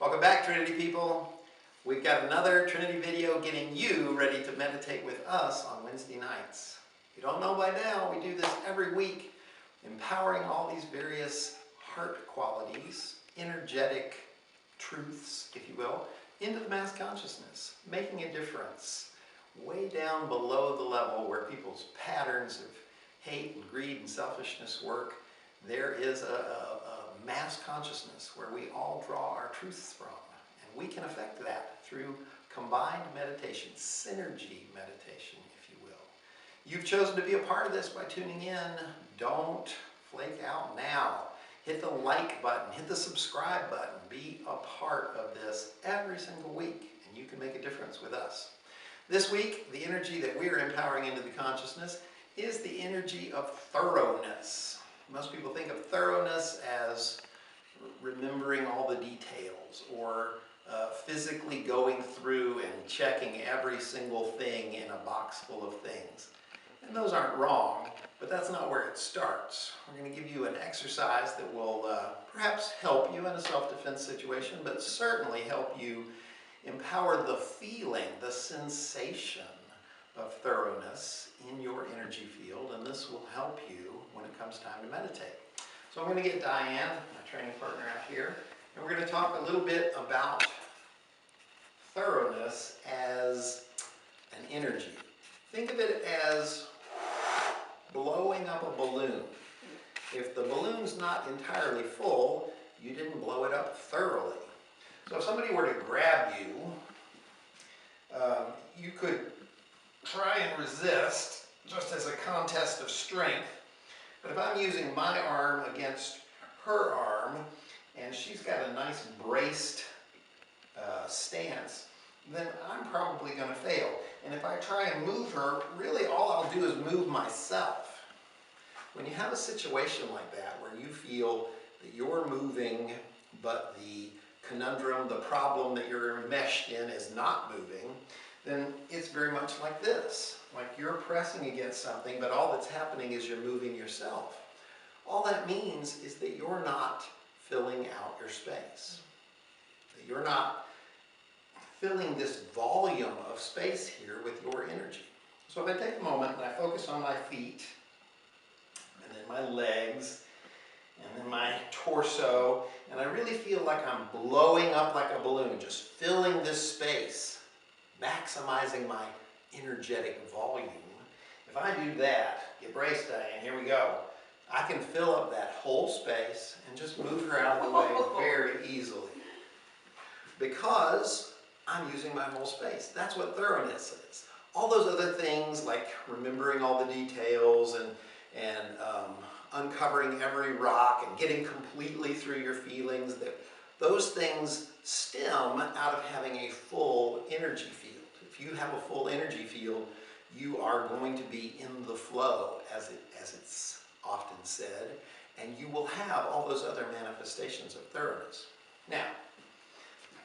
Welcome back, Trinity people. We've got another Trinity video getting you ready to meditate with us on Wednesday nights. If you don't know by now, we do this every week, empowering all these various heart qualities, energetic truths, if you will, into the mass consciousness, making a difference way down below the level where people's patterns of hate and greed and selfishness work. There is a mass consciousness where we all draw our truths from, and we can affect that through combined meditation, synergy meditation, if you will. You've chosen to be a part of this by tuning in. Don't flake out now. Hit the like button, hit the subscribe button. Be a part of this every single week, and you can make a difference with us. This week, the energy that we are empowering into the consciousness is the energy of thoroughness. Most people think of thoroughness as remembering all the details or physically going through and checking every single thing in a box full of things. And those aren't wrong, but that's not where it starts. We're going to give you an exercise that will perhaps help you in a self-defense situation, but certainly help you empower the feeling, the sensation of thoroughness in your energy field, and this will help you when it comes time to meditate. So I'm going to get Diane, my training partner, out here, and we're going to talk a little bit about thoroughness as an energy. Think of it as blowing up a balloon. If the balloon's not entirely full, you didn't blow it up thoroughly. So if somebody were to grab you, you could try and resist just as a contest of strength. But if I'm using my arm against her arm, and she's got a nice braced stance, then I'm probably going to fail. And if I try and move her, really all I'll do is move myself. When you have a situation like that, where you feel that you're moving, but the conundrum, the problem that you're enmeshed in is not moving, then it's very much like this. Like you're pressing against something, but all that's happening is you're moving yourself. All that means is that you're not filling out your space. That you're not filling this volume of space here with your energy. So if I take a moment and I focus on my feet, and then my legs, and then my torso, and I really feel like I'm blowing up like a balloon, just filling this space, maximizing my energetic volume. If I do that, get braced, Diane, here we go. I can fill up that whole space and just move her out of the way very easily. Because I'm using my whole space. That's what thoroughness is. All those other things like remembering all the details and uncovering every rock and getting completely through your feelings, those things stem out of having a full energy field. If you have a full energy field, you are going to be in the flow, as it's often said, and you will have all those other manifestations of thoroughness. Now,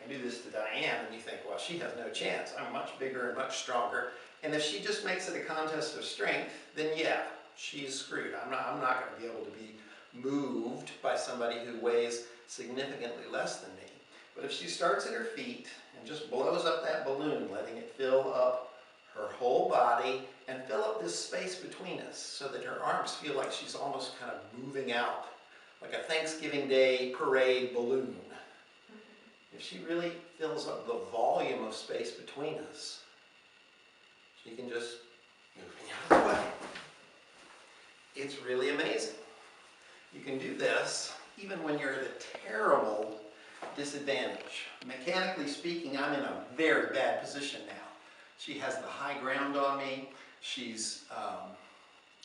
I do this to Diane, and you think, well, she has no chance. I'm much bigger and much stronger. And if she just makes it a contest of strength, then yeah, she's screwed. I'm not going to be able to be moved by somebody who weighs significantly less than me. But if she starts at her feet and just blows up that balloon, letting it fill up her whole body and fill up this space between us so that her arms feel like she's almost kind of moving out, like a Thanksgiving Day parade balloon. If she really fills up the volume of space between us, she can just move me out of the way. It's really amazing. You can do this even when you're at a terrible disadvantage. Mechanically speaking, I'm in a very bad position now. She has the high ground on me. She's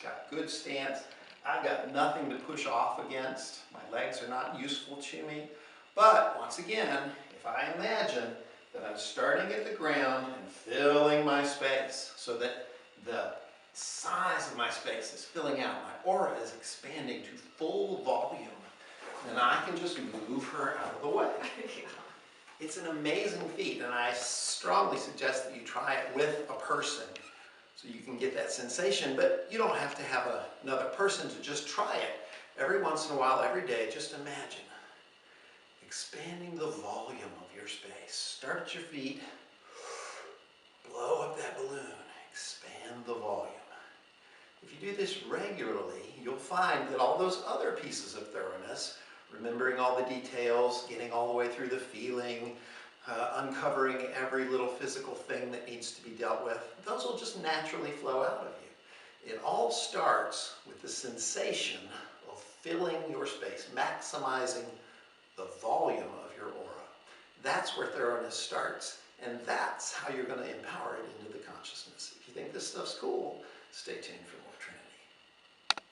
got good stance. I've got nothing to push off against. My legs are not useful to me. But once again, if I imagine that I'm starting at the ground and filling my space so that the size of my space is filling out, my aura is expanding to full volume, then I can just move her out of the way. It's an amazing feat, and I strongly suggest that you try it with a person so you can get that sensation, but you don't have to have another person to just try it. Every once in a while, every day, just imagine expanding the volume of your space. Start at your feet, blow up that balloon, expand the volume. If you do this regularly, you'll find that all those other pieces of thoroughness, remembering all the details, getting all the way through the feeling, uncovering every little physical thing that needs to be dealt with, those will just naturally flow out of you. It all starts with the sensation of filling your space, maximizing the volume of your aura. That's where thoroughness starts, and that's how you're going to empower it into the consciousness. If you think this stuff's cool, stay tuned for more Trinity.